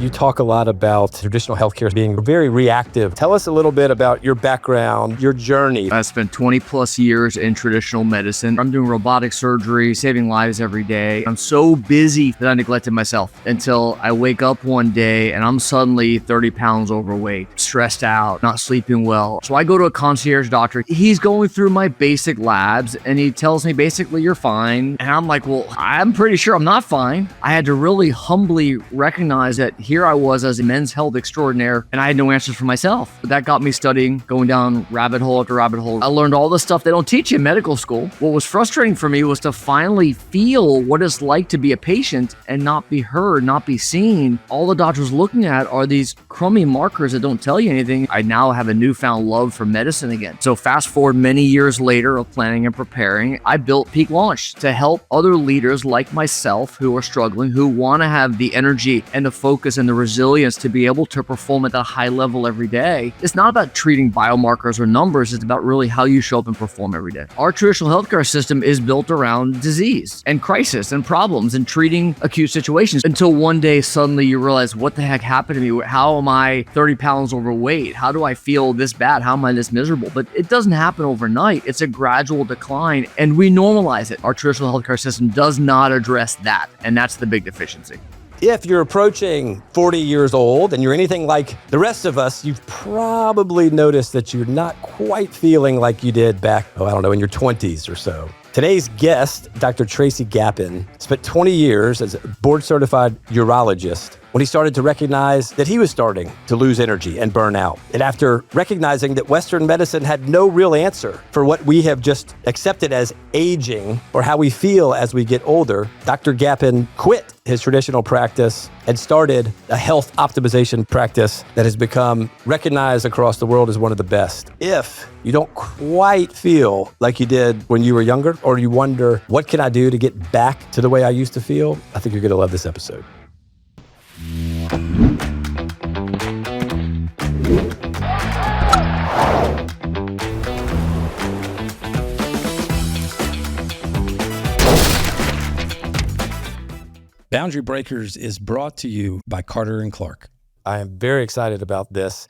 You talk a lot about traditional healthcare being very reactive. Tell us a little bit about your background, your journey. I spent 20 plus years in traditional medicine. I'm doing robotic surgery, saving lives every day. I'm so busy that I neglected myself until I wake up one day and I'm suddenly 30 pounds overweight, stressed out, not sleeping well. So I go to a concierge doctor. He's going through my basic labs and he tells me basically you're fine. And I'm like, well, I'm pretty sure I'm not fine. I had to really humbly recognize that here I was as a men's health extraordinaire and I had no answers for myself. But that got me studying, going down rabbit hole after rabbit hole. I learned all the stuff they don't teach you in medical school. What was frustrating for me was to finally feel what it's like to be a patient and not be heard, not be seen. All the doctor's looking at are these crummy markers that don't tell you anything. I now have a newfound love for medicine again. So fast forward many years later of planning and preparing, I built Peak Launch to help other leaders like myself who are struggling, who want to have the energy and the focus and the resilience to be able to perform at that high level every day. It's not about treating biomarkers or numbers. It's about really how you show up and perform every day. Our traditional healthcare system is built around disease and crisis and problems and treating acute situations until one day suddenly you realize, what the heck happened to me? How am I 30 pounds overweight? How do I feel this bad? How am I this miserable? But it doesn't happen overnight. It's a gradual decline and we normalize it. Our traditional healthcare system does not address that. And that's the big deficiency. If you're approaching 40 years old and you're anything like the rest of us, you've probably noticed that you're not quite feeling like you did back, in your 20s or so. Today's guest, Dr. Tracy Gapin, spent 20 years as a board-certified urologist when he started to recognize that he was starting to lose energy and burn out. And after recognizing that Western medicine had no real answer for what we have just accepted as aging or how we feel as we get older, Dr. Gapin quit his traditional practice and started a health optimization practice that has become recognized across the world as one of the best. If you don't quite feel like you did when you were younger, or you wonder, what can I do to get back to the way I used to feel? I think you're going to love this episode. Boundary Breakers is brought to you by Carter & Clark. I am very excited about this.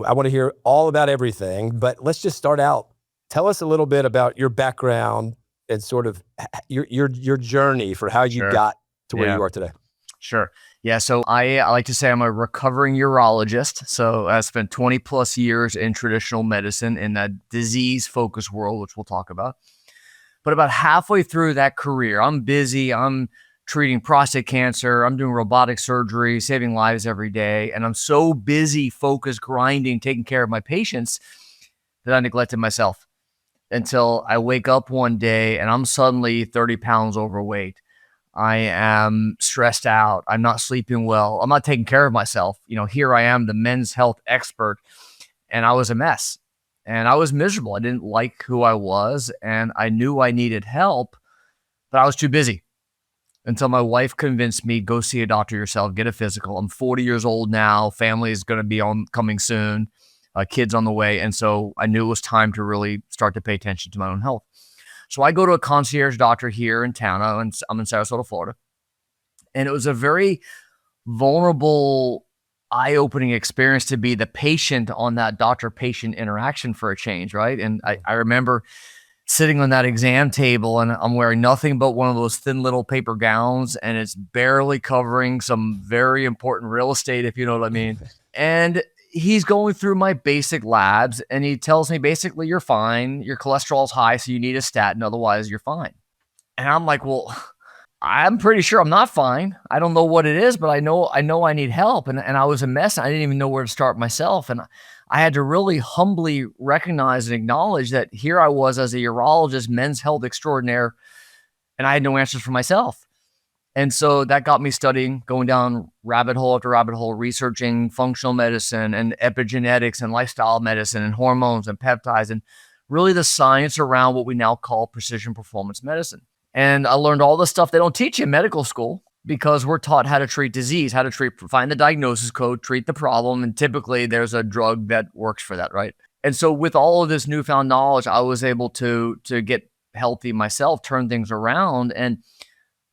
I want to hear all about everything, but let's just start out. Tell us a little bit about your background and sort of your journey for how you got to where you are today. Sure. Yeah. So I like to say I'm a recovering urologist. So I spent 20 plus years in traditional medicine in that disease focused world, which we'll talk about. But about halfway through that career, I'm busy. I'm treating prostate cancer. I'm doing robotic surgery, saving lives every day. And I'm so busy, focused, grinding, taking care of my patients that I neglected myself until I wake up one day and I'm suddenly 30 pounds overweight. I am stressed out. I'm not sleeping well. I'm not taking care of myself. Here I am, the men's health expert, and I was a mess and I was miserable. I didn't like who I was and I knew I needed help, but I was too busy until my wife convinced me, go see a doctor yourself, get a physical. I'm 40 years old now. Family is going to be coming soon, kids on the way. And so I knew it was time to really start to pay attention to my own health. So I go to a concierge doctor here in town. I'm in Sarasota, Florida. And it was a very vulnerable, eye-opening experience to be the patient on that doctor-patient interaction for a change, right? And I remember sitting on that exam table and I'm wearing nothing but one of those thin little paper gowns and it's barely covering some very important real estate, if you know what I mean. And he's going through my basic labs and he tells me basically, you're fine. Your cholesterol's high, so you need a statin. Otherwise you're fine. And I'm like, well, I'm pretty sure I'm not fine. I don't know what it is, but I know I need help. And I was a mess. I didn't even know where to start myself. And I had to really humbly recognize and acknowledge that here I was as a urologist, men's health extraordinaire, and I had no answers for myself. And so that got me studying, going down rabbit hole after rabbit hole, researching functional medicine and epigenetics and lifestyle medicine and hormones and peptides and really the science around what we now call precision performance medicine. And I learned all the stuff they don't teach you in medical school because we're taught how to treat disease, find the diagnosis code, treat the problem. And typically there's a drug that works for that, right? And so with all of this newfound knowledge, I was able to get healthy myself, turn things around. And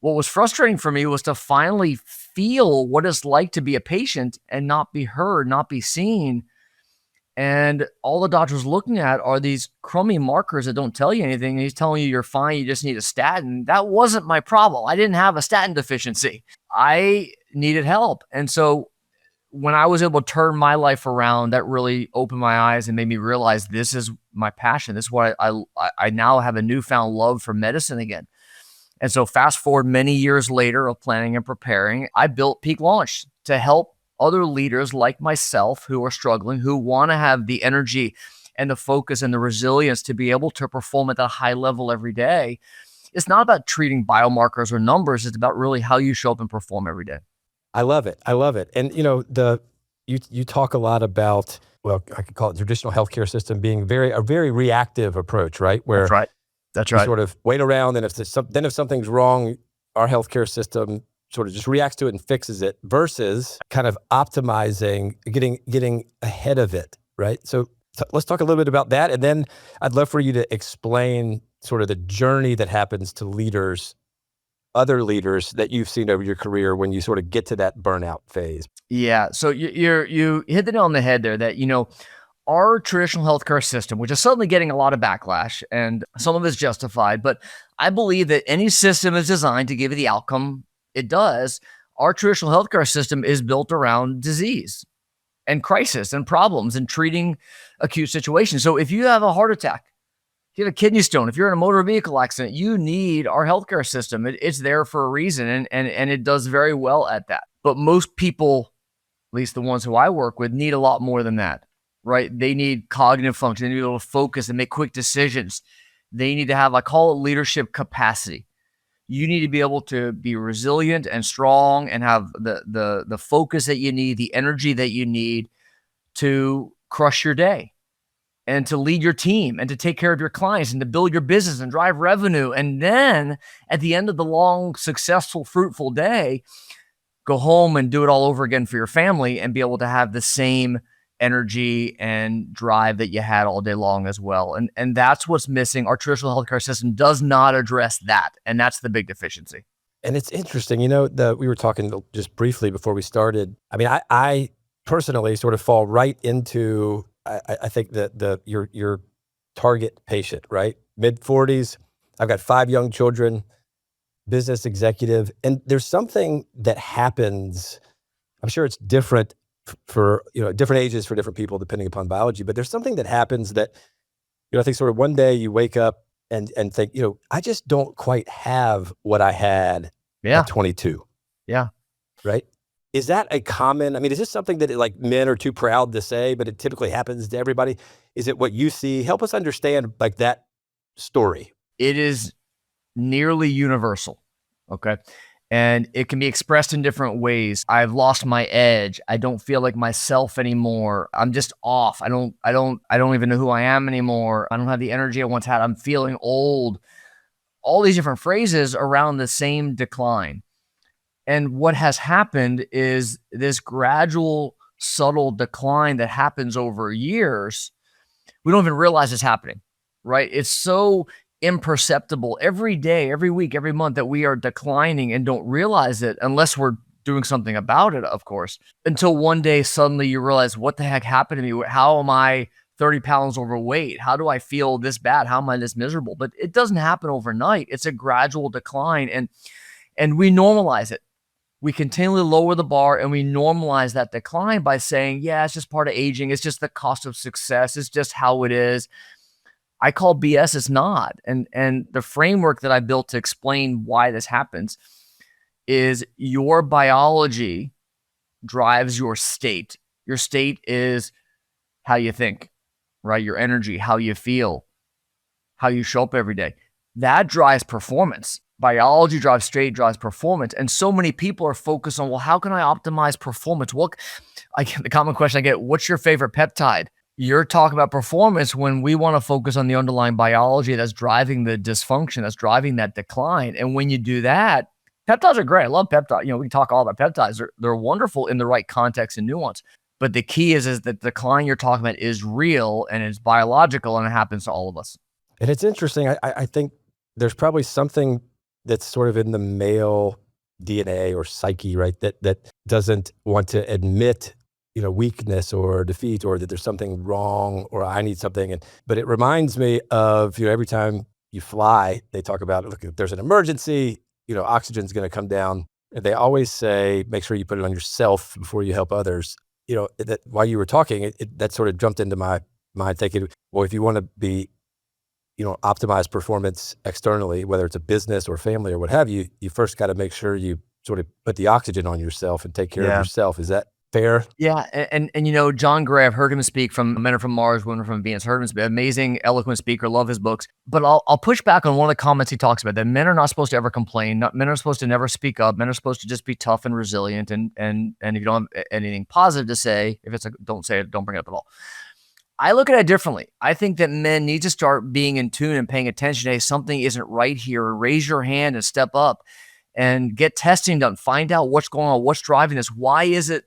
What was frustrating for me was to finally feel what it's like to be a patient and not be heard, not be seen. And all the doctor's looking at are these crummy markers that don't tell you anything. And he's telling you you're fine, you just need a statin. That wasn't my problem. I didn't have a statin deficiency. I needed help. And so when I was able to turn my life around, that really opened my eyes and made me realize this is my passion. This is what I now have a newfound love for medicine again. And so fast forward many years later of planning and preparing, I built Peak Launch to help other leaders like myself who are struggling, who want to have the energy and the focus and the resilience to be able to perform at that high level every day. It's not about treating biomarkers or numbers. It's about really how you show up and perform every day. I love it. I love it. And you talk a lot about, well, I could call it traditional healthcare system being a very reactive approach, right? Where That's you right. sort of wait around, and if something's wrong, our healthcare system sort of just reacts to it and fixes it, versus kind of optimizing, getting ahead of it, right? So let's talk a little bit about that, and then I'd love for you to explain sort of the journey that happens to leaders, other leaders that you've seen over your career when you sort of get to that burnout phase. Yeah. So you hit the nail on the head there that, our traditional healthcare system, which is suddenly getting a lot of backlash, and some of it's justified, but I believe that any system is designed to give you the outcome it does. Our traditional healthcare system is built around disease and crisis and problems and treating acute situations. So if you have a heart attack, if you have a kidney stone, if you're in a motor vehicle accident, you need our healthcare system. It's there for a reason, and it does very well at that. But most people, at least the ones who I work with, need a lot more than that. Right? They need cognitive function. They need to be able to focus and make quick decisions. They need to have, I call it leadership capacity. You need to be able to be resilient and strong and have the focus that you need, the energy that you need to crush your day and to lead your team and to take care of your clients and to build your business and drive revenue. And then at the end of the long, successful, fruitful day, go home and do it all over again for your family and be able to have the same energy and drive that you had all day long as well. And that's what's missing. Our traditional healthcare system does not address that. And that's the big deficiency. And it's interesting, we were talking just briefly before we started. I mean, I personally sort of fall right into, I think that your target patient, right? Mid-40s, I've got 5 young children, business executive, and there's something that happens. I'm sure it's different for different ages for different people depending upon biology, but there's something that happens that I think sort of one day you wake up and think, I just don't quite have what I had at 22. Yeah. Right? Is that is this something that like men are too proud to say, but it typically happens to everybody? Is it what you see? Help us understand like that story. It is nearly universal. Okay. And it can be expressed in different ways. I've lost my edge. I don't feel like myself anymore. I'm just off. I don't even know who I am anymore. I don't have the energy I once had. I'm feeling old. All these different phrases around the same decline. And what has happened is this gradual, subtle decline that happens over years. We don't even realize it's happening, right? It's so imperceptible every day, every week, every month that we are declining and don't realize it unless we're doing something about it, of course, until one day suddenly you realize, what the heck happened to me? How am I 30 pounds overweight? How do I feel this bad? How am I this miserable? But it doesn't happen overnight. It's a gradual decline, and we normalize it. We continually lower the bar and we normalize that decline by saying, yeah, it's just part of aging. It's just the cost of success. It's just how it is. I call BS. It's not. And the framework that I built to explain why this happens is your biology drives your state. Your state is how you think, right? Your energy, how you feel, how you show up every day. That drives performance. Biology drives state, drives performance. And so many people are focused on, well, how can I optimize performance? The common question I get, what's your favorite peptide? You're talking about performance when we want to focus on the underlying biology that's driving the dysfunction, that's driving that decline. And when you do that, peptides are great. I love peptides. We can talk all about peptides. They're wonderful in the right context and nuance. But the key is that the decline you're talking about is real and it's biological and it happens to all of us. And it's interesting. I think there's probably something that's sort of in the male DNA or psyche, right? That doesn't want to admit, weakness or defeat, or that there's something wrong, or I need something. But it reminds me of, every time you fly, they talk about, look, if there's an emergency, oxygen's going to come down. And they always say, make sure you put it on yourself before you help others. That while you were talking, that sort of jumped into my mind, thinking, well, if you want to be, optimize performance externally, whether it's a business or family or what have you, you first got to make sure you sort of put the oxygen on yourself and take care of Yeah. yourself. Is that fair? Yeah, and John Gray, I've heard him speak from Men Are From Mars, Women Are From Venus. Heard him speak, amazing, eloquent speaker. Love his books. But I'll push back on one of the comments he talks about, that men are not supposed to ever complain. Men are supposed to never speak up. Men are supposed to just be tough and resilient. And if you don't have anything positive to say, if it's don't say it, don't bring it up at all. I look at it differently. I think that men need to start being in tune and paying attention. Hey, something isn't right here. Raise your hand and step up and get testing done. Find out what's going on, what's driving this. Why is it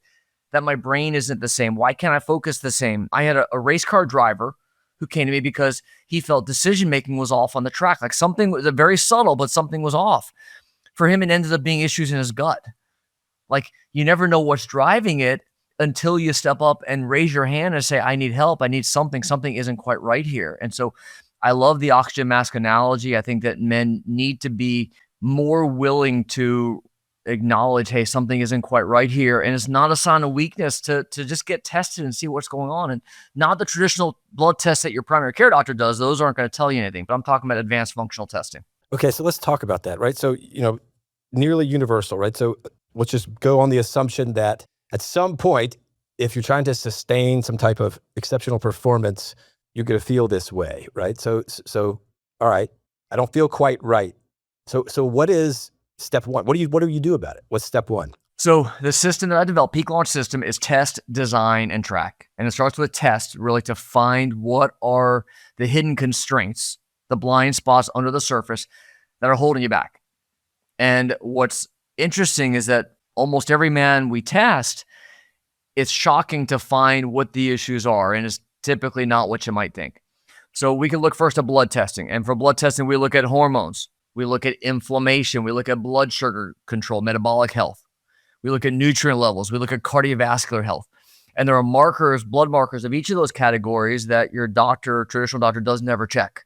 that my brain isn't the same? Why can't I focus the same? I had a race car driver who came to me because he felt decision-making was off on the track. Like something was very subtle, but something was off. For him, it ended up being issues in his gut. Like you never know what's driving it until you step up and raise your hand and say, I need help. I need something. Something isn't quite right here. And so I love the oxygen mask analogy. I think that men need to be more willing to acknowledge, hey, something isn't quite right here. And it's not a sign of weakness to just get tested and see what's going on. And not the traditional blood tests that your primary care doctor does. Those aren't going to tell you anything, but I'm talking about advanced functional testing. Okay, so let's talk about that, right? So, nearly universal, right? So let's just go on the assumption that at some point, if you're trying to sustain some type of exceptional performance, you're going to feel this way, right? So, all right, I don't feel quite right. So what is step one? What do you do about it? What's step one? So the system that I developed, peak launch system, is test, design, and track. And it starts with test, really to find what are the hidden constraints, the blind spots under the surface that are holding you back. And what's interesting is that almost every man we test, it's shocking to find what the issues are, and it's typically not what you might think. So we can look first at blood testing. And for blood testing, we look at hormones. We look at inflammation. We look at blood sugar control, metabolic health. We look at nutrient levels. We look at cardiovascular health. And there are markers, blood markers of each of those categories that your doctor, traditional doctor, does never check.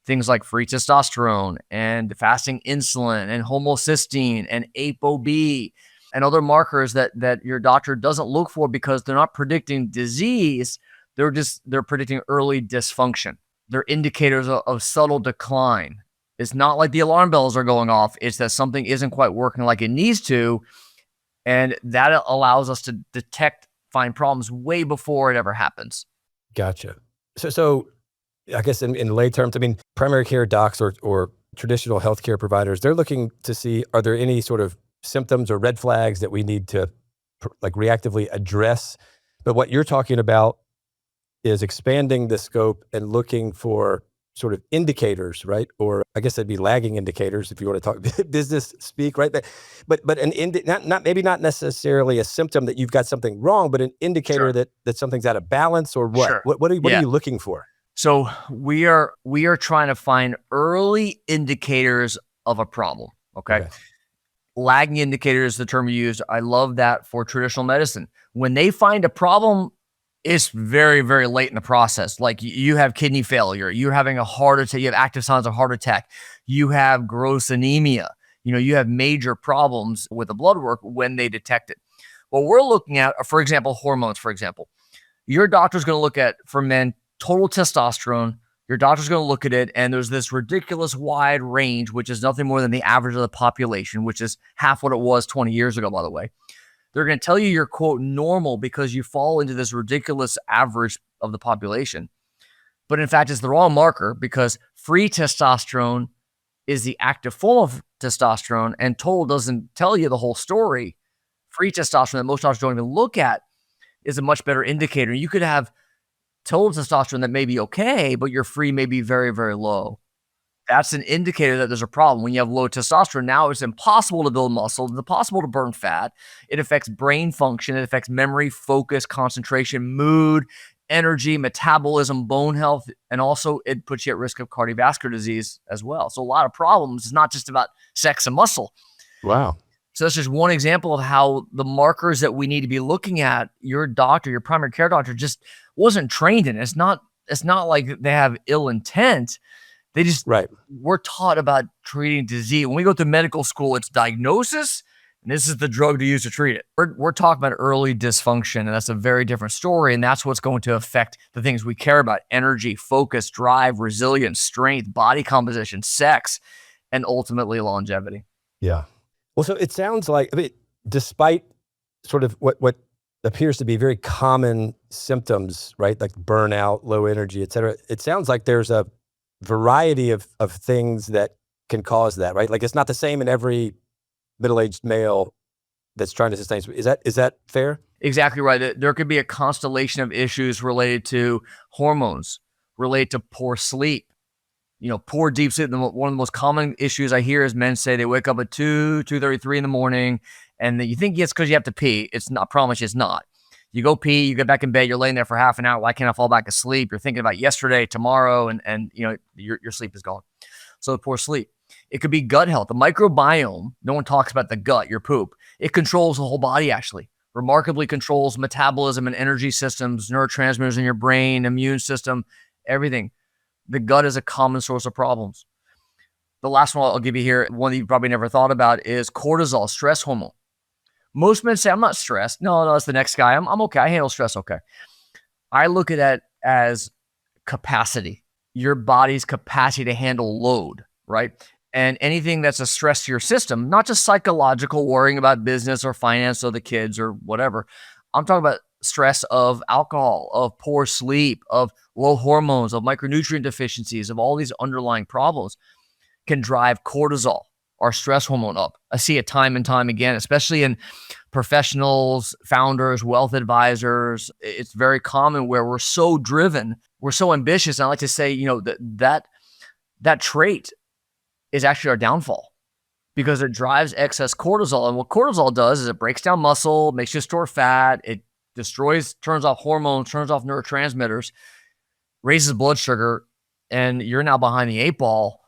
Things like free testosterone and fasting insulin and homocysteine and ApoB and other markers that your doctor doesn't look for because they're not predicting disease. They're predicting early dysfunction. They're indicators of subtle decline. It's not like the alarm bells are going off. It's that something isn't quite working like it needs to. And that allows us to find problems way before it ever happens. Gotcha. So I guess in lay terms, I mean, primary care docs or traditional healthcare providers, they're looking to see, are there any sort of symptoms or red flags that we need to reactively address? But what you're talking about is expanding the scope and looking for sort of indicators, right? Or I guess that'd be lagging indicators if you want to talk business speak, right? But maybe not necessarily a symptom that you've got something wrong, but an indicator Sure. that something's out of balance or what? Sure. What are you looking for? So we are trying to find early indicators of a problem. Okay. Lagging indicator is the term you used. I love that for traditional medicine. When they find a problem, it's very, very late in the process. Like you have kidney failure, you're having a heart attack, you have active signs of heart attack, you have gross anemia, you have major problems with the blood work when they detect it. What we're looking at, for example, hormones, for example, your doctor's going to look at, for men, total testosterone. Your doctor's going to look at it, and there's this ridiculous wide range, which is nothing more than the average of the population, which is half what it was 20 years ago, by the way. They're going to tell you you're, quote, normal because you fall into this ridiculous average of the population. But in fact, it's the wrong marker because free testosterone is the active form of testosterone, and total doesn't tell you the whole story. Free testosterone that most doctors don't even look at is a much better indicator. You could have total testosterone that may be okay, but your free may be very, very low. That's an indicator that there's a problem. When you have low testosterone, now it's impossible to build muscle. It's impossible to burn fat. It affects brain function. It affects memory, focus, concentration, mood, energy, metabolism, bone health, and also it puts you at risk of cardiovascular disease as well. So a lot of problems. It's not just about sex and muscle. Wow. So that's just one example of how the markers that we need to be looking at, your doctor, your primary care doctor just wasn't trained in. It's not like they have ill intent. They just, Right. we're taught about treating disease. When we go to medical school, it's diagnosis, and this is the drug to use to treat it. We're talking about early dysfunction, and that's a very different story, and that's what's going to affect the things we care about: energy, focus, drive, resilience, strength, body composition, sex, and ultimately longevity. Yeah. Well, so it sounds like, I mean, despite sort of what appears to be very common symptoms, right? Like burnout, low energy, et cetera, it sounds like there's a variety of things that can cause that, right? Like it's not the same in every middle-aged male that's trying to sustain. Is that fair? Exactly right. There could be a constellation of issues related to hormones, related to poor sleep, poor deep sleep. One of the most common issues I hear is men say they wake up at 2:33 in the morning, and you think it's because you have to pee. It's not. I promise you, it's not. You go pee, you get back in bed, you're laying there for half an hour. Why can't I fall back asleep? You're thinking about yesterday, tomorrow, and your sleep is gone. So poor sleep. It could be gut health. The microbiome, no one talks about the gut, your poop. It controls the whole body, actually. Remarkably controls metabolism and energy systems, neurotransmitters in your brain, immune system, everything. The gut is a common source of problems. The last one I'll give you here, one that you probably never thought about, is cortisol, stress hormone. Most men say, I'm not stressed. No, that's the next guy. I'm okay. I handle stress okay. I look at that as capacity, your body's capacity to handle load, right? And anything that's a stress to your system, not just psychological, worrying about business or finance or the kids or whatever. I'm talking about stress of alcohol, of poor sleep, of low hormones, of micronutrient deficiencies, of all these underlying problems can drive cortisol, our stress hormone, up. I see it time and time again, especially in professionals, founders, wealth advisors. It's very common where we're so driven, we're so ambitious. And I like to say, that trait is actually our downfall because it drives excess cortisol. And what cortisol does is it breaks down muscle, makes you store fat, it destroys, turns off hormones, turns off neurotransmitters, raises blood sugar, and you're now behind the eight ball.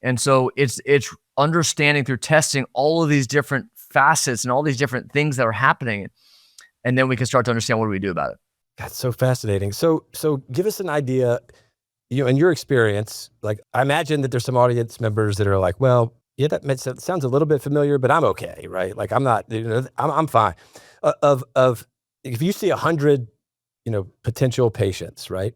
And so it's understanding through testing all of these different facets and all these different things that are happening. And then we can start to understand, what do we do about it? That's so fascinating. So give us an idea, in your experience, like I imagine that there's some audience members that are like, well, yeah, that sounds a little bit familiar, but I'm okay, right? Like I'm not, I'm fine. Of if you see 100, potential patients, right?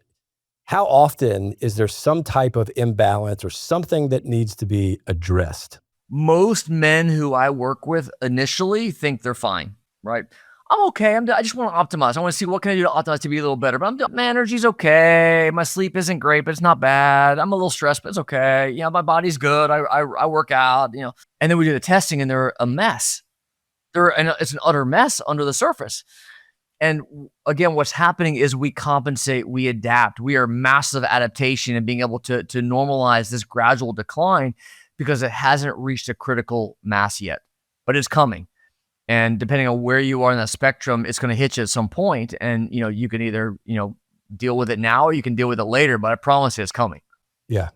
How often is there some type of imbalance or something that needs to be addressed? Most men who I work with initially think they're fine, right? I'm okay. I just want to optimize. I want to see what can I do to optimize to be a little better. But my energy's okay. My sleep isn't great, but it's not bad. I'm a little stressed, but it's okay. My body's good. I work out. And then we do the testing, and they're a mess. It's an utter mess under the surface. And again, what's happening is we compensate, we adapt. We are massive adaptation and being able to normalize this gradual decline because it hasn't reached a critical mass yet, but it's coming. And depending on where you are in that spectrum, it's going to hit you at some point. And, you can either, deal with it now or you can deal with it later, but I promise you it's coming. Yeah.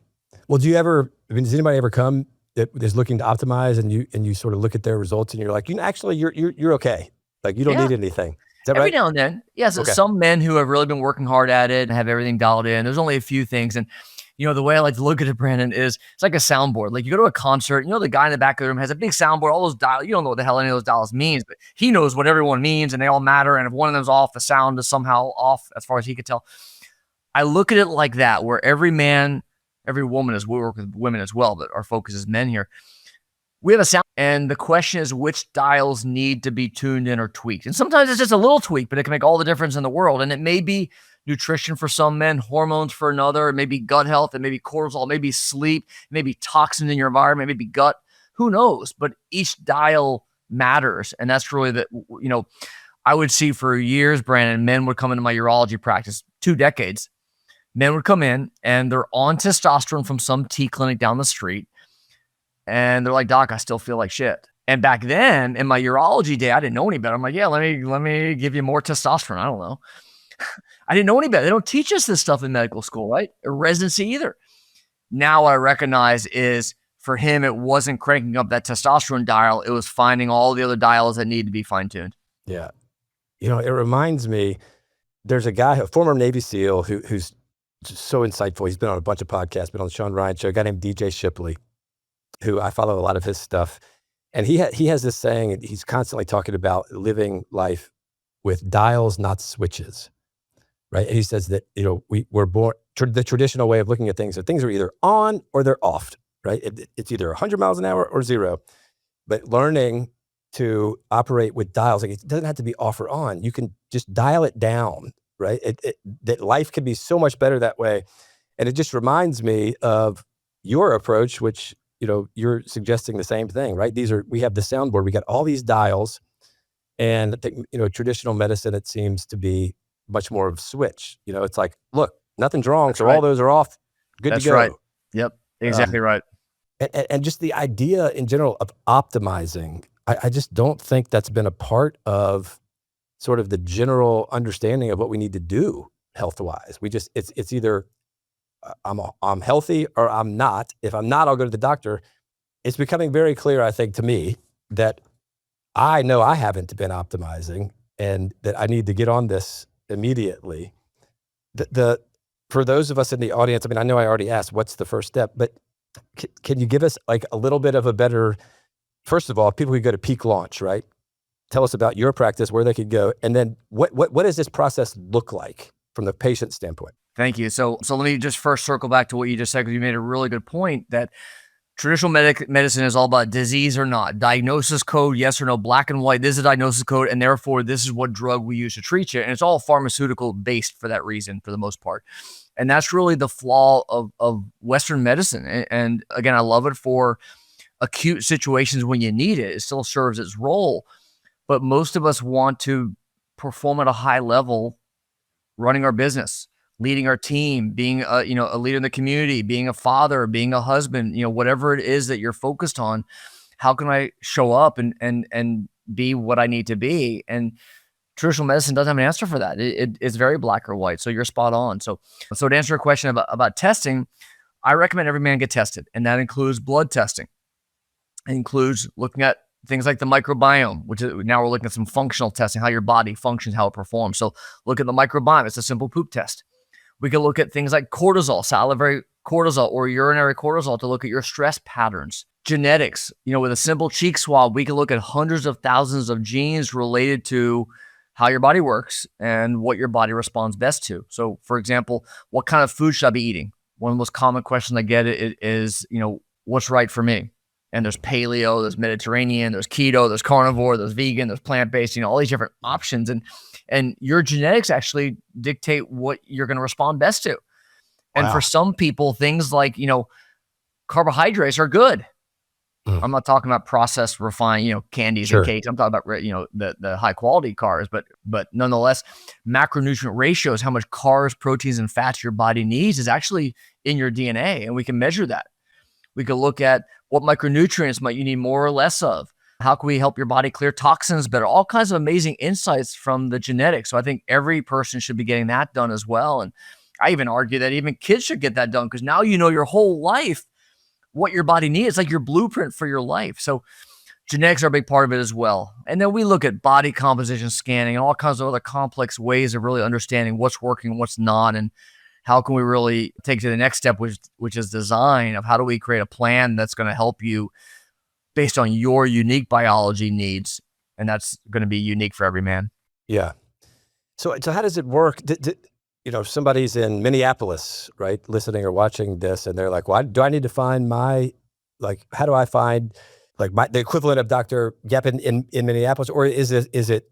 Well, does anybody ever come that is looking to optimize and you sort of look at their results and you're like, actually you're okay. Like you don't need anything. Is that Every right? now and then. Yes. Okay. Some men who have really been working hard at it and have everything dialed in. There's only a few things. And, the way I like to look at it, Brandon, is it's like a soundboard. Like you go to a concert, the guy in the back of the room has a big soundboard, all those dials. You don't know what the hell any of those dials means, but he knows what everyone means and they all matter. And if one of them's off, the sound is somehow off as far as he could tell. I look at it like that, where every man, every woman, we work with women as well, but our focus is men here. We have a sound, and the question is which dials need to be tuned in or tweaked. And sometimes it's just a little tweak, but it can make all the difference in the world. And it may be nutrition for some men, hormones for another, it may be gut health, it may be cortisol, it may be sleep, it may be toxins in your environment, it may be gut. Who knows? But each dial matters. And that's really I would see for years, Brandon, men would come into my urology practice, 2 decades. Men would come in and they're on testosterone from some T clinic down the street. And they're like, doc, I still feel like shit. And back then in my urology day, I didn't know any better. I'm like, yeah, let me give you more testosterone. I don't know. I didn't know any better. They don't teach us this stuff in medical school, right? Or residency either. Now what I recognize is for him, it wasn't cranking up that testosterone dial. It was finding all the other dials that need to be fine-tuned. Yeah. It reminds me, there's a guy, a former Navy SEAL who's just so insightful. He's been on a bunch of podcasts, been on the Sean Ryan show, a guy named DJ Shipley, who I follow a lot of his stuff. And he has this saying, and he's constantly talking about living life with dials, not switches, right? And he says that, we're born, the traditional way of looking at things, that things are either on or they're off, right? It's either 100 miles an hour or zero. But learning to operate with dials, like it doesn't have to be off or on. You can just dial it down, right? That life can be so much better that way. And it just reminds me of your approach, which, you're suggesting the same thing, right? We have the soundboard, we got all these dials, and I think, traditional medicine, it seems to be much more of a switch. It's like, look, nothing's wrong. That's so right. all those are off. Good That's to go. right. Yep. Exactly right. And just the idea in general of optimizing, I just don't think that's been a part of sort of the general understanding of what we need to do health-wise. It's either I'm healthy or I'm not. If I'm not, I'll go to the doctor. It's becoming very clear, I think, to me, that I know I haven't been optimizing and that I need to get on this immediately. For those of us in the audience, I know I already asked, what's the first step? But can you give us like a little bit of a better, first of all, people could go to Peak Launch, right? Tell us about your practice, where they could go. And then what does this process look like from the patient standpoint? Thank you. So let me just first circle back to what you just said, because you made a really good point that traditional medicine is all about disease or not, diagnosis code, yes or no, black and white. This is a diagnosis code, and therefore this is what drug we use to treat you. And it's all pharmaceutical based for that reason, for the most part. And that's really the flaw of Western medicine. And again, I love it for acute situations when you need it. It still serves its role. But most of us want to perform at a high level, running our business, leading our team, being a leader in the community, being a father, being a husband, whatever it is that you're focused on. How can I show up and be what I need to be? And traditional medicine doesn't have an answer for that. It's very black or white. So you're spot on. So to answer your question about testing, I recommend every man get tested, and that includes blood testing. It includes looking at things like the microbiome, which is, now we're looking at some functional testing, how your body functions, how it performs. So look at the microbiome. It's a simple poop test. We can look at things like cortisol, salivary cortisol or urinary cortisol, to look at your stress patterns. Genetics, with a simple cheek swab, we can look at hundreds of thousands of genes related to how your body works and what your body responds best to. So for example, what kind of food should I be eating? One of the most common questions I get is, what's right for me? And there's paleo, there's Mediterranean, there's keto, there's carnivore, there's vegan, there's plant-based, all these different options. And your genetics actually dictate what you're going to respond best to. And Wow. for some people, things like, carbohydrates are good. I'm not talking about processed, refined, candies Sure. and cakes. I'm talking about, the high quality carbs, but nonetheless, macronutrient ratios, how much carbs, proteins, and fats your body needs, is actually in your DNA, and we can measure that. We could look at what micronutrients might you need more or less of. How can we help your body clear toxins better? All kinds of amazing insights from the genetics. So I think every person should be getting that done as well. And I even argue that even kids should get that done, because now your whole life, what your body needs. It's like your blueprint for your life. So genetics are a big part of it as well. And then we look at body composition scanning and all kinds of other complex ways of really understanding what's working, what's not, and how can we really take to the next step, which is design of how do we create a plan that's going to help you based on your unique biology needs. And that's going to be unique for every man. Yeah. So how does it work? If somebody's in Minneapolis, right, listening or watching this, and they're like, well, do I need to find how do I find the equivalent of Dr. Gapin in Minneapolis? Or is it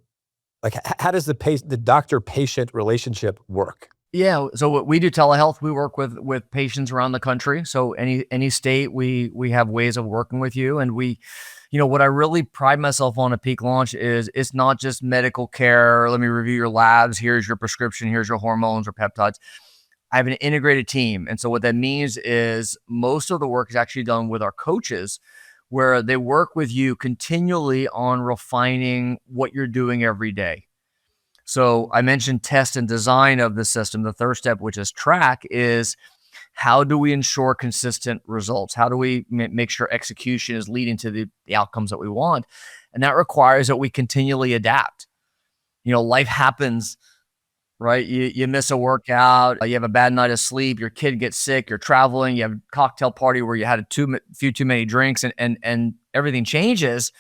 like, how does the doctor-patient relationship work? Yeah. So we do telehealth. We work with patients around the country. So any state, we have ways of working with you. And what I really pride myself on at Peak Launch is it's not just medical care. Let me review your labs. Here's your prescription. Here's your hormones or peptides. I have an integrated team. And so what that means is most of the work is actually done with our coaches, where they work with you continually on refining what you're doing every day. So I mentioned test and design of the system. The third step, which is track, is how do we ensure consistent results? How do we make sure execution is leading to the outcomes that we want? And that requires that we continually adapt. Life happens, right? You miss a workout, you have a bad night of sleep, your kid gets sick, you're traveling, you have a cocktail party where you had few too many drinks, and everything changes.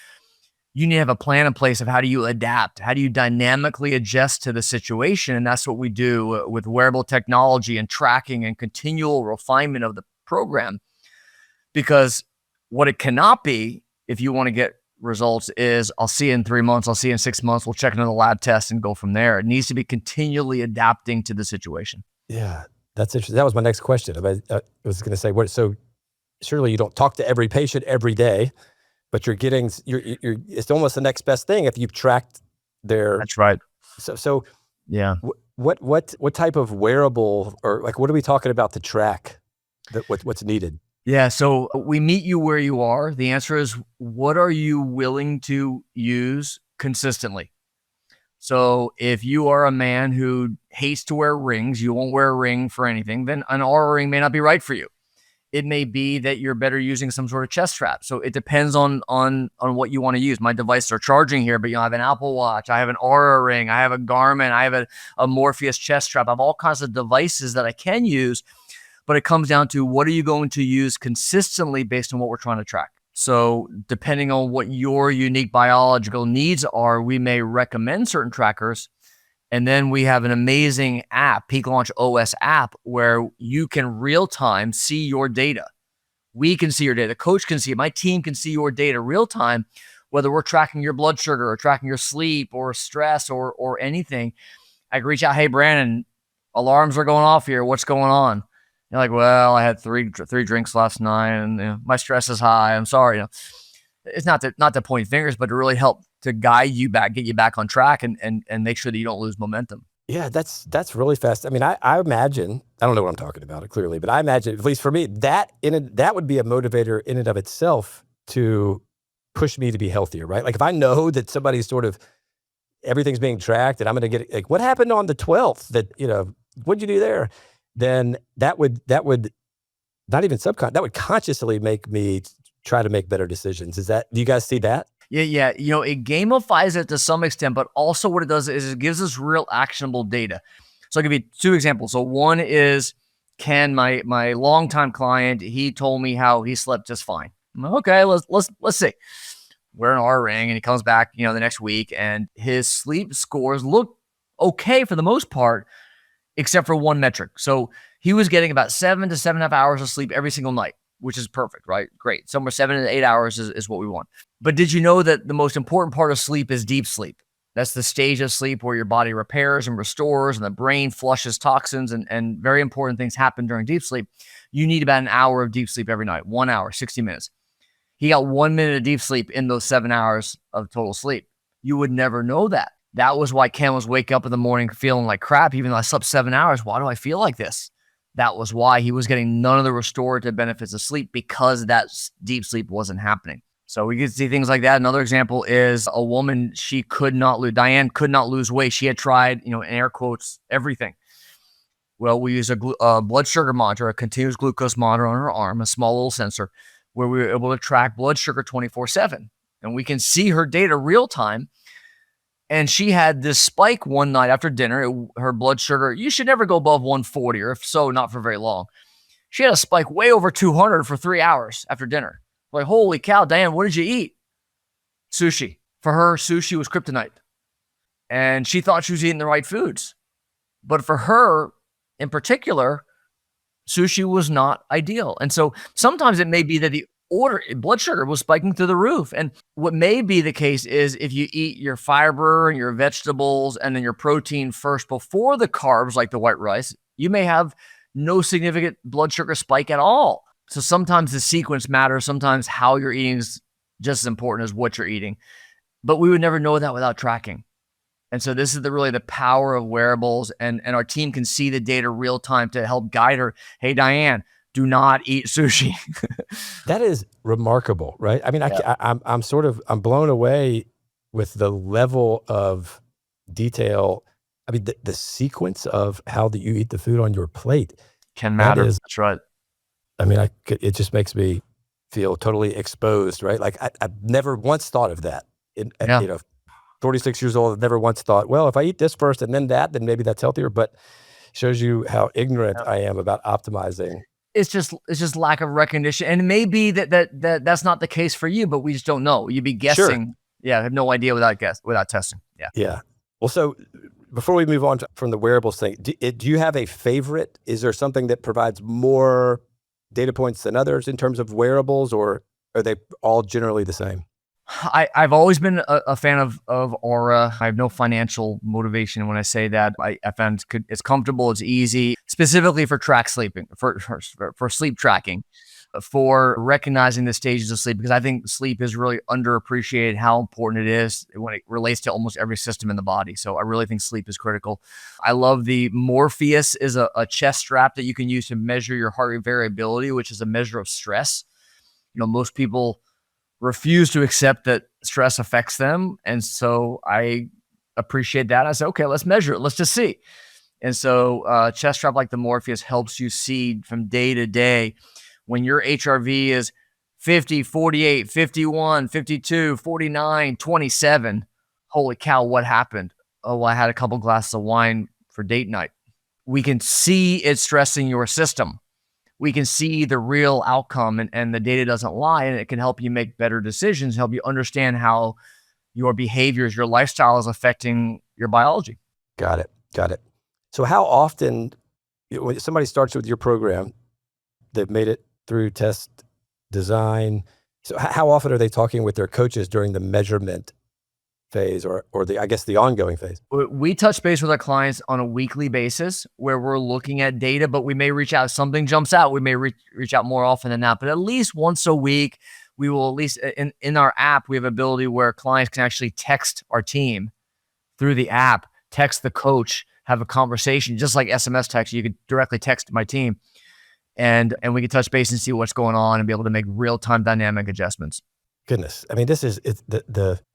You need to have a plan in place of how do you adapt? How do you dynamically adjust to the situation? And that's what we do with wearable technology and tracking and continual refinement of the program. Because what it cannot be, if you want to get results, is I'll see you in 3 months, I'll see you in 6 months, we'll check another lab test and go from there. It needs to be continually adapting to the situation. Yeah, that's interesting. That was my next question. I was going to say, so surely you don't talk to every patient every day, but you're it's almost the next best thing if you've tracked their. That's right. So yeah. What type of wearable, or like, what are we talking about to track what's needed? Yeah. So we meet you where you are. The answer is, what are you willing to use consistently? So if you are a man who hates to wear rings, you won't wear a ring for anything, then an Aura ring may not be right for you. It may be that you're better using some sort of chest strap. So it depends on what you want to use. My devices are charging here, but I have an Apple Watch, I have an Aura ring, I have a Garmin, I have a Morpheus chest strap. I have all kinds of devices that I can use, but it comes down to, what are you going to use consistently based on what we're trying to track? So depending on what your unique biological needs are, we may recommend certain trackers. And then we have an amazing app, Peak Launch OS app, where you can real time see your data. We can see your data. The coach can see it. My team can see your data real time, whether we're tracking your blood sugar or tracking your sleep or stress or anything. I can reach out, hey, Brandon, alarms are going off here. What's going on? You're like, well, I had three drinks last night, and my stress is high. I'm sorry. It's not to point fingers, but to really help to guide you back, get you back on track, and make sure that you don't lose momentum. Yeah, that's really fast. I mean, I imagine, I don't know what I'm talking about clearly, but I imagine, at least for me, that would be a motivator in and of itself to push me to be healthier, right? Like if I know that somebody's sort of, everything's being tracked and I'm going to get, like, what happened on the 12th that, what'd you do there? Then that would not even that would consciously make me try to make better decisions. Do you guys see that? Yeah. It gamifies it to some extent, but also what it does is it gives us real actionable data. So I'll give you two examples. So one is Ken, my longtime client, he told me how he slept just fine. Okay, let's see. We're an R ring, and he comes back, the next week, and his sleep scores look okay for the most part, except for one metric. So he was getting about 7 to 7.5 hours of sleep every single night, which is perfect, right? Great. Somewhere 7 to 8 hours is what we want. But did you know that the most important part of sleep is deep sleep? That's the stage of sleep where your body repairs and restores and the brain flushes toxins, and very important things happen during deep sleep. You need about an hour of deep sleep every night, 1 hour, 60 minutes. He got 1 minute of deep sleep in those 7 hours of total sleep. You would never know that. That was why Ken was waking up in the morning feeling like crap, even though I slept 7 hours. Why do I feel like this? That was why he was getting none of the restorative benefits of sleep, because that deep sleep wasn't happening. So we can see things like that. Another example is a woman, Diane could not lose weight. She had tried, in air quotes, everything. Well, we use a blood sugar monitor, a continuous glucose monitor on her arm, a small little sensor, where we were able to track blood sugar 24/7. And we can see her data real time. And she had this spike one night after dinner. Her blood sugar, you should never go above 140, or if so, not for very long. She had a spike way over 200 for 3 hours after dinner. Like, holy cow, Diane, what did you eat? Sushi. For her, sushi was kryptonite. And she thought she was eating the right foods. But for her, in particular, sushi was not ideal. And so sometimes it may be that the blood sugar was spiking through the roof. And what may be the case is if you eat your fiber and your vegetables and then your protein first before the carbs, like the white rice, you may have no significant blood sugar spike at all. So sometimes the sequence matters. Sometimes how you're eating is just as important as what you're eating. But we would never know that without tracking. And so this is really the power of wearables, and our team can see the data real time to help guide her. Hey, Diane, do not eat sushi. That is remarkable, right? I mean, yeah. I'm blown away with the level of detail I mean, the sequence of how you eat the food on your plate, Can that matter. is, That's right. I mean, it just makes me feel totally exposed, right? Like I've never once thought of that. Yeah. 46 years old, I've never once thought, well, if I eat this first and then that, then maybe that's healthier. But shows you how ignorant I am about optimizing. It's just lack of recognition, and it may be that's not the case for you, but we just don't know. You'd be Sure. guessing. Yeah, I have no idea without testing. Yeah. Yeah. Well, so before we move on from the wearables thing, do you have a favorite? Is there something that provides more data points than others in terms of wearables, or are they all generally the same? I've always been a fan of Aura. I have no financial motivation when I say that. I found it's comfortable, it's easy, specifically for track sleeping, for sleep tracking, for recognizing the stages of sleep, because I think sleep is really underappreciated how important it is when it relates to almost every system in the body. So I really think sleep is critical. I love the Morpheus is a chest strap that you can use to measure your heart rate variability, which is a measure of stress. Most people refuse to accept that stress affects them. And so I appreciate that. I said, okay, let's measure it. Let's just see. And so chest strap like the Morpheus helps you see from day to day when your HRV is 50, 48, 51, 52, 49, 27. Holy cow, what happened? Oh, well, I had a couple glasses of wine for date night. We can see it stressing your system. We can see the real outcome, and the data doesn't lie, and it can help you make better decisions, help you understand how your behaviors, your lifestyle is affecting your biology. Got it. Got it. So how often, when somebody starts with your program, they've made it through test design. So how often are they talking with their coaches during the measurement phase or I guess the ongoing phase? We touch base with our clients on a weekly basis where we're looking at data, but we may reach out. If something jumps out, we may reach out more often than that. But at least once a week, we will at least in our app, we have ability where clients can actually text our team through the app, text the coach, have a conversation, just like SMS text. You could directly text my team, and we can touch base and see what's going on and be able to make real-time dynamic adjustments. Goodness. I mean, this is it's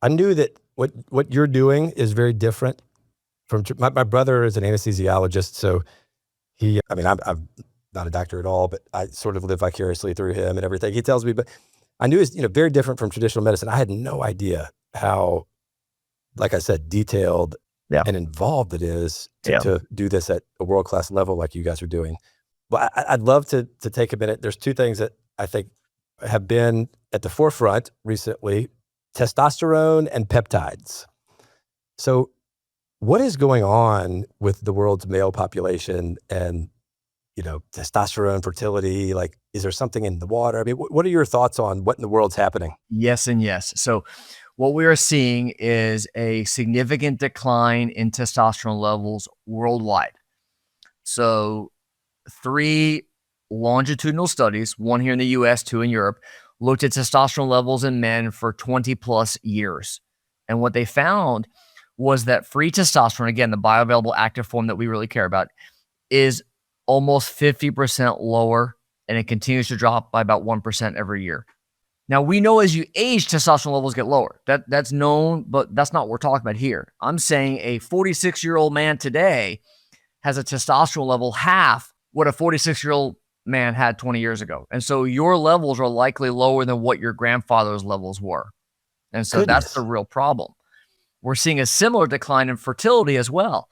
I knew that what you're doing is very different from my brother is an anesthesiologist. So I'm not a doctor at all, but I sort of live vicariously through him and everything he tells me. But I knew it's, very different from traditional medicine. I had no idea how, like I said, detailed and involved it is to do this at a world-class level like you guys are doing. Well, I'd love to take a minute. There's two things that I think have been at the forefront recently: testosterone and peptides. So what is going on with the world's male population and, testosterone, fertility? Like, is there something in the water? I mean, what are your thoughts on what in the world's happening? Yes and yes. So what we are seeing is a significant decline in testosterone levels worldwide. So 3 longitudinal studies, one here in the US, 2 in Europe, looked at testosterone levels in men for 20 plus years. And what they found was that free testosterone, again, the bioavailable active form that we really care about, is almost 50% lower, and it continues to drop by about 1% every year. Now, we know as you age, testosterone levels get lower. That's known, but that's not what we're talking about here. I'm saying a 46-year-old man today has a testosterone level half what a 46-year-old man had 20 years ago. And so your levels are likely lower than what your grandfather's levels were. And so that's the real problem. We're seeing a similar decline in fertility as well,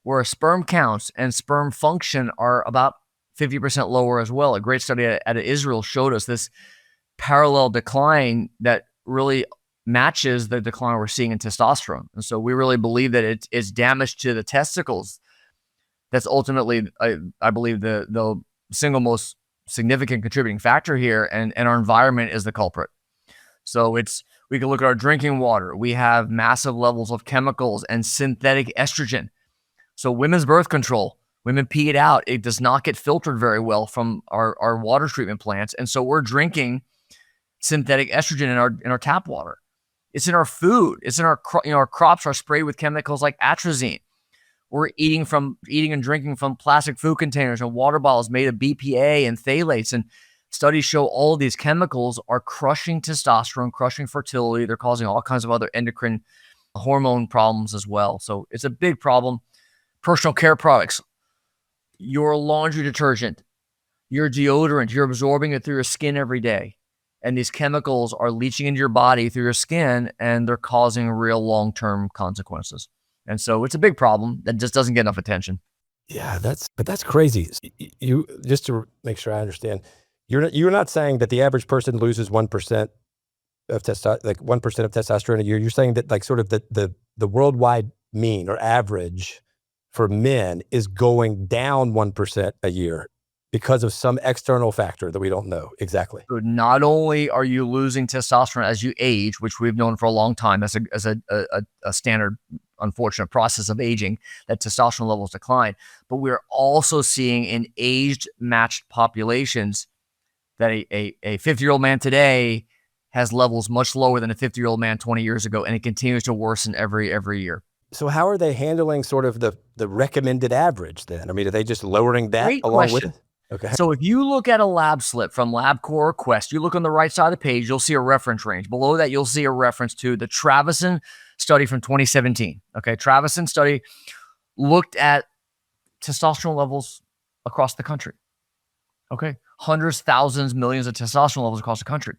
where sperm counts and sperm function are about 50% lower as well. A great study out of Israel showed us this parallel decline that really matches the decline we're seeing in testosterone. And so we really believe that it's damage to the testicles. That's ultimately, I believe, the single most significant contributing factor here, and our environment is the culprit. So we can look at our drinking water. We have massive levels of chemicals and synthetic estrogen. So women's birth control, women pee it out. It does not get filtered very well from our water treatment plants. And so we're drinking synthetic estrogen in our tap water. It's in our food. It's in our crops are sprayed with chemicals like atrazine. We're eating and drinking from plastic food containers and water bottles made of BPA and phthalates. And studies show all of these chemicals are crushing testosterone, crushing fertility. They're causing all kinds of other endocrine hormone problems as well. So it's a big problem. personal care products, your laundry detergent, your deodorant, you're absorbing it through your skin every day. And these chemicals are leaching into your body through your skin, and they're causing real long-term consequences. And so it's a big problem that just doesn't get enough attention. Yeah, that's crazy. You just to make sure I understand, you're not saying that the average person loses 1% of like 1% of testosterone a year. You're saying that like sort of the worldwide mean or average for men is going down 1% a year because of some external factor that we don't know exactly. So not only are you losing testosterone as you age, which we've known for a long time as a standard, unfortunate process of aging, that testosterone levels decline, but we're also seeing in aged matched populations that a 50-year-old man today has levels much lower than a 50-year-old man 20 years ago, and it continues to worsen every year. So how are they handling sort of the recommended average then? I mean, are they just lowering that Great along question. with it? Okay. So if you look at a lab slip from LabCorp or Quest, you look on the right side of the page, you'll see a reference range. Below that, you'll see a reference to the Travison study from 2017. Okay, Travison study looked at testosterone levels across the country. Okay, hundreds, thousands, millions of testosterone levels across the country.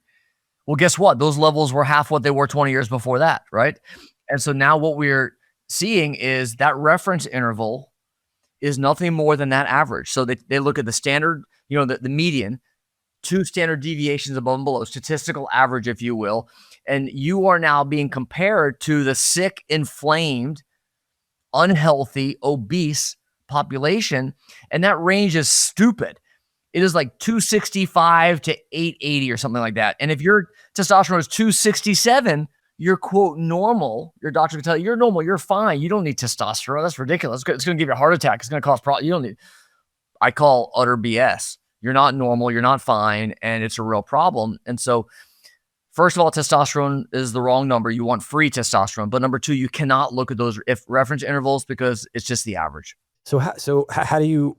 Well, guess what? Those levels were half what they were 20 years before that, right? And so now what we're seeing is that reference interval is nothing more than that average. So they look at the standard, the median, 2 standard deviations above and below, statistical average, if you will. And you are now being compared to the sick, inflamed, unhealthy, obese population. And that range is stupid. It is like 265 to 880 or something like that. And if your testosterone is 267, you're quote normal. Your doctor can tell you you're normal. You're fine. You don't need testosterone. That's ridiculous. It's going to give you a heart attack. It's going to cause problems. You don't need. I call utter BS. You're not normal. You're not fine, and it's a real problem. And so, first of all, testosterone is the wrong number. You want free testosterone. But number 2, you cannot look at those reference intervals because it's just the average. So how do you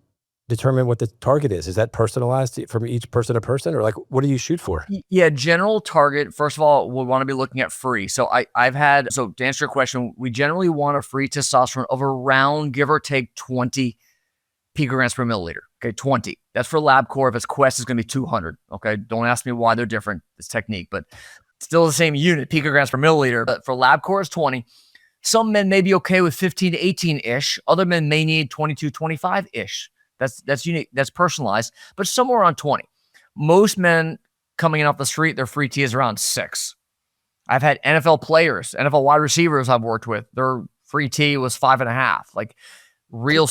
determine what the target is? Is that personalized from each person to person, or like what do you shoot for? Yeah, general target. First of all, we'll want to be looking at free. So to answer your question, we generally want a free testosterone of around, give or take, 20 picograms per milliliter. Okay, 20. That's for LabCorp. If it's Quest, it's going to be 200. Okay, don't ask me why they're different. It's technique, but still the same unit, picograms per milliliter. But for LabCorp, it's 20. Some men may be okay with 15 to 18-ish. Other men may need 22, 25-ish. That's unique. That's personalized, but somewhere around 20. Most men coming in off the street, their free T is around 6. I've had NFL players, NFL wide receivers I've worked with, their free T was 5.5. Like real,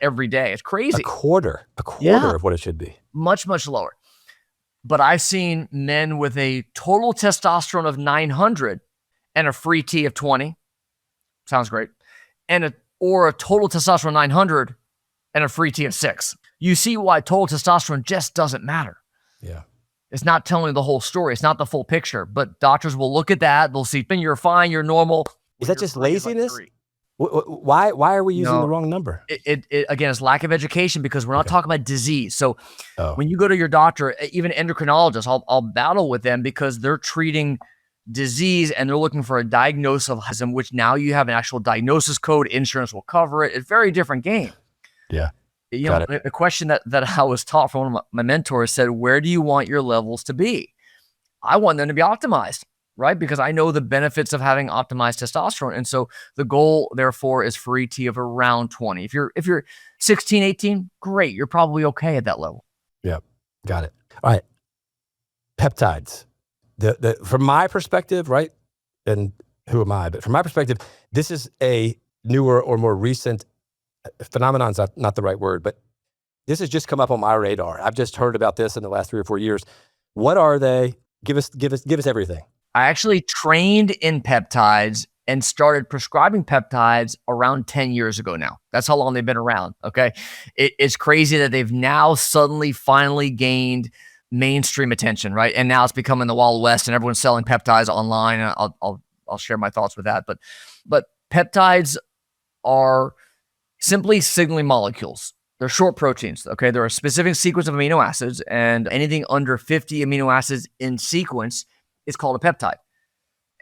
every day. It's crazy. A quarter of what it should be. Much, much lower. But I've seen men with a total testosterone of 900 and a free T of 20. Sounds great. Or a total testosterone 900 and a free T of 6. You see why total testosterone just doesn't matter. Yeah. It's not telling the whole story. It's not the full picture. But doctors will look at that. They'll see, you're fine, you're normal. Is that just laziness? Why are we using the wrong number? Again, it's lack of education because we're not talking about disease. So when you go to your doctor, even endocrinologists, I'll battle with them because they're treating disease and they're looking for a diagnosis of autism, which now you have an actual diagnosis code. Insurance will cover it. It's a very different game. Yeah. The question that I was taught from one of my mentors said, where do you want your levels to be? I want them to be optimized, right? Because I know the benefits of having optimized testosterone. And so the goal, therefore, is free T of around 20. If you're 16, 18, great. You're probably okay at that level. Yeah. Got it. All right. Peptides. From my perspective, right? And who am I? But from my perspective, this is a newer or more recent phenomenon's not the right word, but this has just come up on my radar. I've just heard about this in the last 3 or 4 years. What are they? Give us everything. I actually trained in peptides and started prescribing peptides around 10 years ago now. That's how long they've been around. Okay. It's crazy that they've now suddenly finally gained mainstream attention, right? And now it's becoming the Wild West and everyone's selling peptides online. And I'll share my thoughts with that. But peptides are simply signaling molecules. They're short proteins, okay? They're a specific sequence of amino acids, and anything under 50 amino acids in sequence is called a peptide.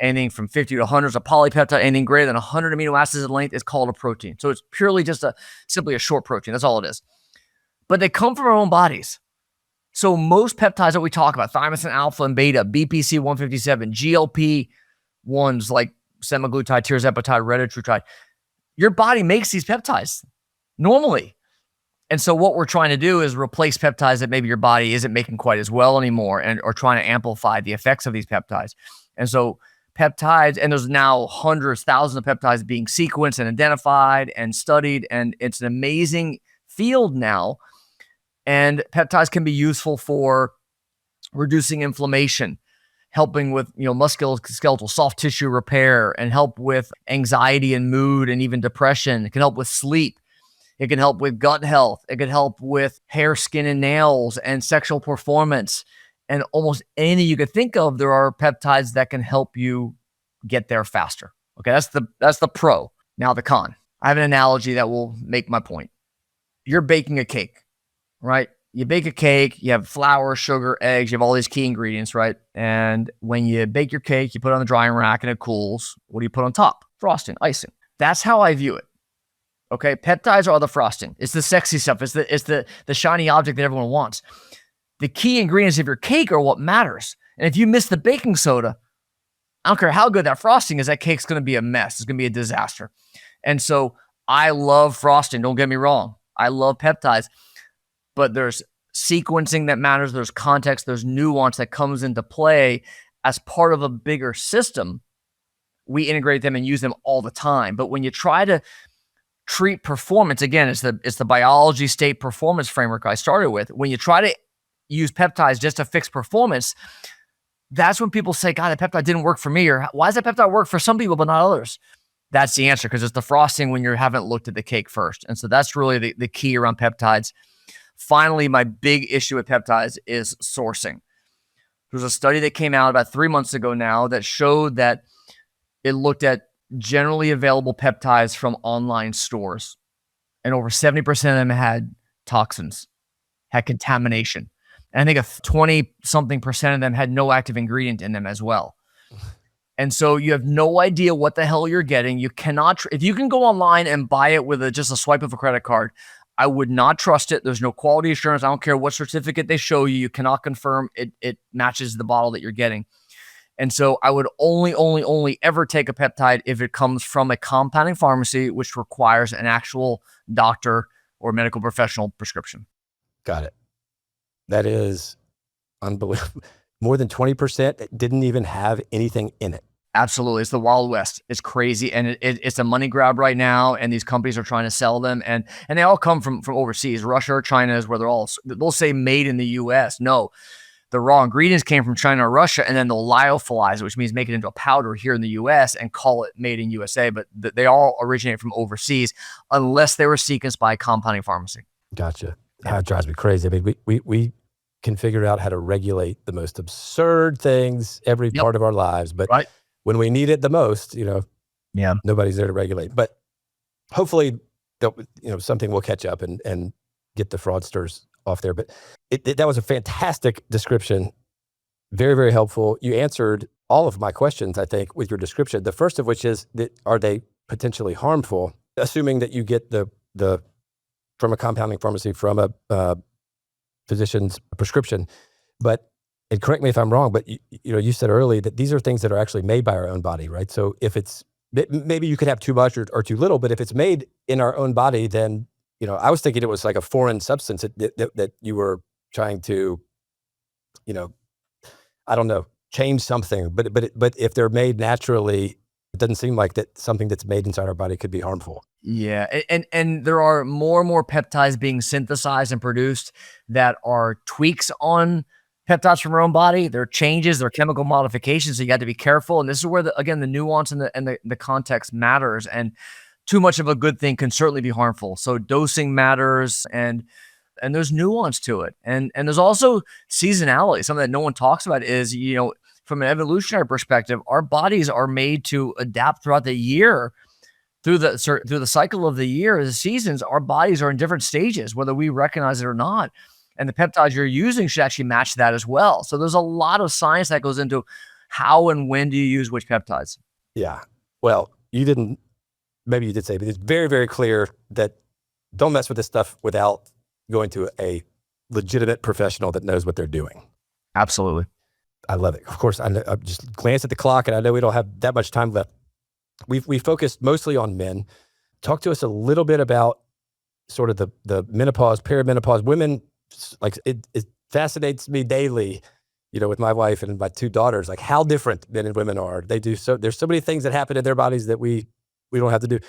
anything from 50 to hundreds of polypeptide, anything greater than 100 amino acids in length is called a protein. So it's purely just simply a short protein. That's all it is. But they come from our own bodies. So most peptides that we talk about, thymosin alpha and beta, BPC 157, GLP ones like semaglutide, tirzepatide, retatrutide, your body makes these peptides normally. And so what we're trying to do is replace peptides that maybe your body isn't making quite as well anymore, or trying to amplify the effects of these peptides. And so peptides, and there's now hundreds, thousands of peptides being sequenced and identified and studied, and it's an amazing field now. And peptides can be useful for reducing inflammation, helping with musculoskeletal soft tissue repair, and help with anxiety and mood and even depression. It can help with sleep. It can help with gut health. It can help with hair, skin, and nails, and sexual performance. And almost anything you could think of, there are peptides that can help you get there faster. Okay, that's the pro. Now the con. I have an analogy that will make my point. You're baking a cake, right? You bake a cake, you have flour, sugar, eggs, you have all these key ingredients, right? And when you bake your cake, you put it on the drying rack and it cools. What do you put on top? Frosting, icing. That's how I view it. Okay, peptides are the frosting. It's the sexy stuff. It's the shiny object that everyone wants. The key ingredients of your cake are what matters. And if you miss the baking soda, I don't care how good that frosting is, that cake's going to be a mess. It's going to be a disaster. And so I love frosting. Don't get me wrong. I love peptides. But there's sequencing that matters. There's context. There's nuance that comes into play as part of a bigger system. We integrate them and use them all the time. But when you try to treat performance, again, it's the biology state performance framework I started with. When you try to use peptides just to fix performance, that's when people say, God, that peptide didn't work for me, or why does that peptide work for some people but not others? That's the answer, because it's the frosting when you haven't looked at the cake first. And so that's really the key around peptides. Finally, my big issue with peptides is sourcing. There's a study that came out about 3 months ago now that showed that it looked at generally available peptides from online stores, and over 70% of them had toxins, had contamination. And I think 20-something% of them had no active ingredient in them as well. And so you have no idea what the hell you're getting. You cannot, if you can go online and buy it with just a swipe of a credit card, I would not trust it. There's no quality assurance. I don't care what certificate they show you. You cannot confirm it matches the bottle that you're getting. And so I would only ever take a peptide if it comes from a compounding pharmacy, which requires an actual doctor or medical professional prescription. Got it. That is unbelievable. More than 20% didn't even have anything in it. Absolutely. It's the Wild West. It's crazy. And it's a money grab right now. And these companies are trying to sell them. And they all come from overseas. Russia or China is where they'll say made in the US. No, the raw ingredients came from China or Russia, and then they'll lyophilize it, which means make it into a powder here in the US and call it made in USA. But they all originate from overseas unless they were sequenced by a compounding pharmacy. Gotcha. That drives me crazy. I mean, we can figure out how to regulate the most absurd things every part of our lives. But when we need it the most, nobody's there to regulate. But hopefully, something will catch up and get the fraudsters off there. But that was a fantastic description. Very, very helpful. You answered all of my questions, I think, with your description. The first of which is, are they potentially harmful? Assuming that you get the from a compounding pharmacy, from a physician's prescription. But, and correct me if I'm wrong, but you said earlier that these are things that are actually made by our own body, right? So if it's, maybe you could have too much or too little, but if it's made in our own body, then, I was thinking it was like a foreign substance that you were trying to, I don't know, change something. But if they're made naturally, it doesn't seem like that something that's made inside our body could be harmful. Yeah, and there are more and more peptides being synthesized and produced that are tweaks on peptides from our own body. They're changes, they're chemical modifications, so you got to be careful. And this is where, the nuance and the context matters. And too much of a good thing can certainly be harmful. So dosing matters, and there's nuance to it. And there's also seasonality. Something that no one talks about is, from an evolutionary perspective, our bodies are made to adapt throughout the year. Through the cycle of the year, the seasons, our bodies are in different stages, whether we recognize it or not. And the peptides you're using should actually match that as well. So there's a lot of science that goes into how and when do you use which peptides? Yeah. Well, maybe you did say, but it's very, very clear that don't mess with this stuff without going to a legitimate professional that knows what they're doing. Absolutely. I love it. Of course, I just glanced at the clock, and I know we don't have that much time left. We focused mostly on men. Talk to us a little bit about sort of the menopause, perimenopause. Women, like it fascinates me daily, with my wife and my two daughters, like how different men and women are. There's so many things that happen in their bodies that we don't have to do.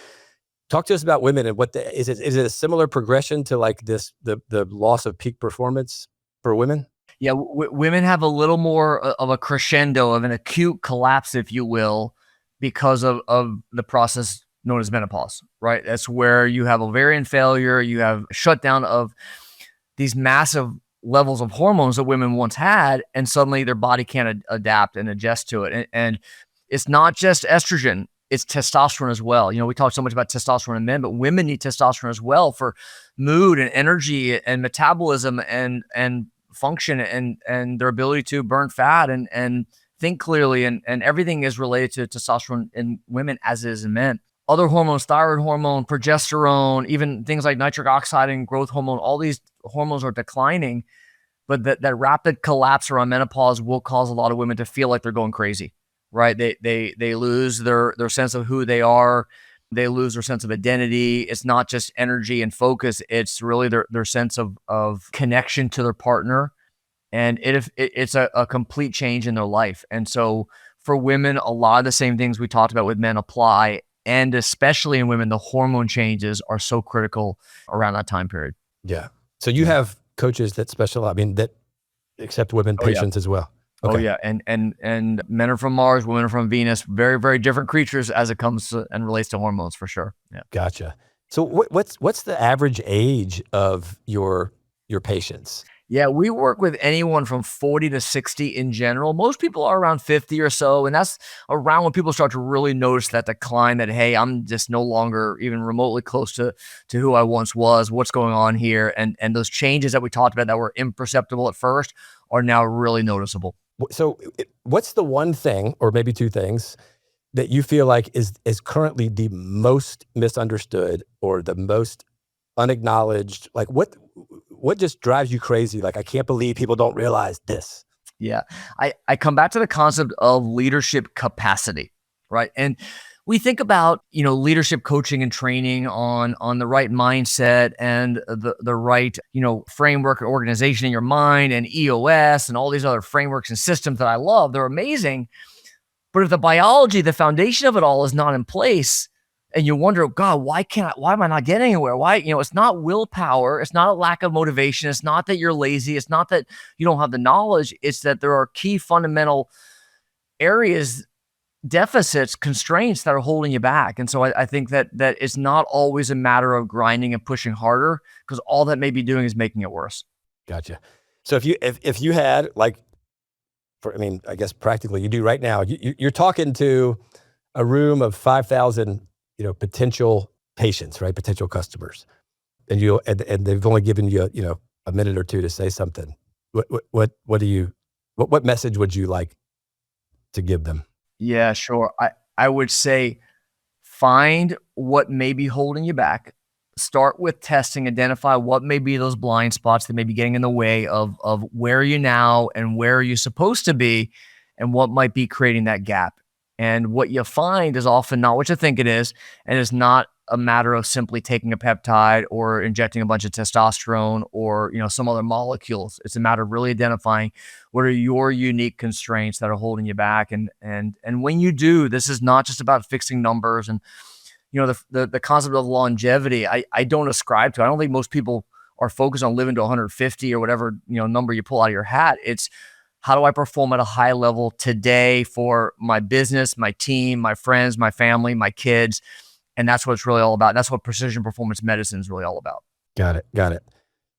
Talk to us about women and is it a similar progression to like the loss of peak performance for women? Yeah, women have a little more of a crescendo, of an acute collapse, if you will, because of the process known as menopause, right? That's where you have ovarian failure, you have shutdown of these massive levels of hormones that women once had, and suddenly their body can't adapt and adjust to it. And it's not just estrogen, it's testosterone as well. We talk so much about testosterone in men, but women need testosterone as well for mood and energy and metabolism and function and their ability to burn fat and think clearly. And everything is related to testosterone in women as it is in men. Other hormones, thyroid hormone, progesterone, even things like nitric oxide and growth hormone, all these hormones are declining, but that rapid collapse around menopause will cause a lot of women to feel like they're going crazy, right? They lose their sense of who they are. They lose their sense of identity. It's not just energy and focus. It's really their sense of connection to their partner. And it's a complete change in their life. And so for women, a lot of the same things we talked about with men apply. And especially in women, the hormone changes are so critical around that time period. Yeah. So you have coaches that specialize, that accept women patients as well. Okay. Oh yeah. And men are from Mars, women are from Venus, very, very different creatures as it comes to and relates to hormones for sure. Yeah. Gotcha. So what's the average age of your patients? Yeah, we work with anyone from 40 to 60 in general. Most people are around 50 or so, and that's around when people start to really notice that decline, that, hey, I'm just no longer even remotely close to who I once was, what's going on here, and those changes that we talked about that were imperceptible at first are now really noticeable. So what's the one thing, or maybe two things, that you feel like is currently the most misunderstood or the most unacknowledged? Like what just drives you crazy? Like, I can't believe people don't realize this. Yeah. I come back to the concept of leadership capacity, right? And we think about, leadership coaching and training on the right mindset and the right, framework and organization in your mind, and EOS and all these other frameworks and systems that I love. They're amazing. But if the biology, the foundation of it all is not in place, and you wonder, God, why am I not getting anywhere? Why, it's not willpower. It's not a lack of motivation. It's not that you're lazy. It's not that you don't have the knowledge. It's that there are key fundamental areas, deficits, constraints that are holding you back. And so I think that it's not always a matter of grinding and pushing harder, because all that may be doing is making it worse. Gotcha. So if you had I guess practically you do right now, you're talking to a room of 5,000 potential patients, right? Potential customers. And they've only given you, a minute or two to say something. What message would you like to give them? Yeah, sure. I would say find what may be holding you back. Start with testing, identify what may be those blind spots that may be getting in the way of where are you now and where are you supposed to be, and what might be creating that gap. And what you find is often not what you think it is. And it's not a matter of simply taking a peptide or injecting a bunch of testosterone or, some other molecules. It's a matter of really identifying what are your unique constraints that are holding you back. And when you do, this is not just about fixing numbers and, the concept of longevity. I don't ascribe to. I don't think most people are focused on living to 150 or whatever, number you pull out of your hat. It's, how do I perform at a high level today for my business, my team, my friends, my family, my kids? And that's what it's really all about. That's what precision performance medicine is really all about. Got it.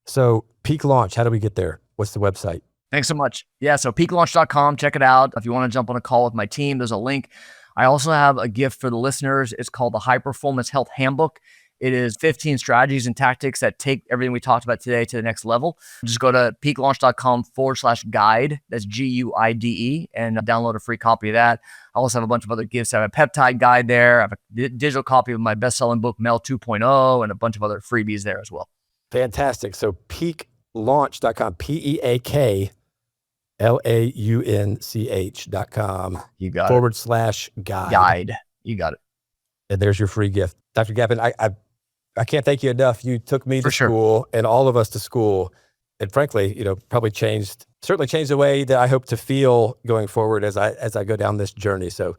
So peak launch, how do we get there? What's the website? Thanks so much. Yeah, so peaklaunch.com, check it out. If you want to jump on a call with my team, there's a link. I also have a gift for the listeners. It's called the High Performance Health Handbook. It is 15 strategies and tactics that take everything we talked about today to the next level. Just go to peaklaunch.com/guide. That's GUIDE, and download a free copy of that. I also have a bunch of other gifts. I have a peptide guide there. I have a digital copy of my best-selling book, Mel 2.0, and a bunch of other freebies there as well. Fantastic. So peaklaunch.com, PEAKLAUNCH.com. You got /guide. Guide. You got it. And there's your free gift. Dr. Gapin, I can't thank you enough. You took me to school and all of us to school. And frankly, probably certainly changed the way that I hope to feel going forward as I go down this journey. So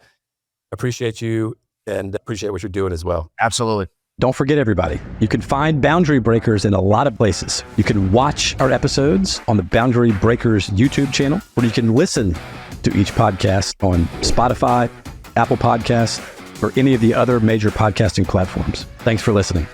appreciate you and appreciate what you're doing as well. Absolutely. Don't forget, everybody, you can find Boundary Breakers in a lot of places. You can watch our episodes on the Boundary Breakers YouTube channel, or you can listen to each podcast on Spotify, Apple Podcasts, or any of the other major podcasting platforms. Thanks for listening.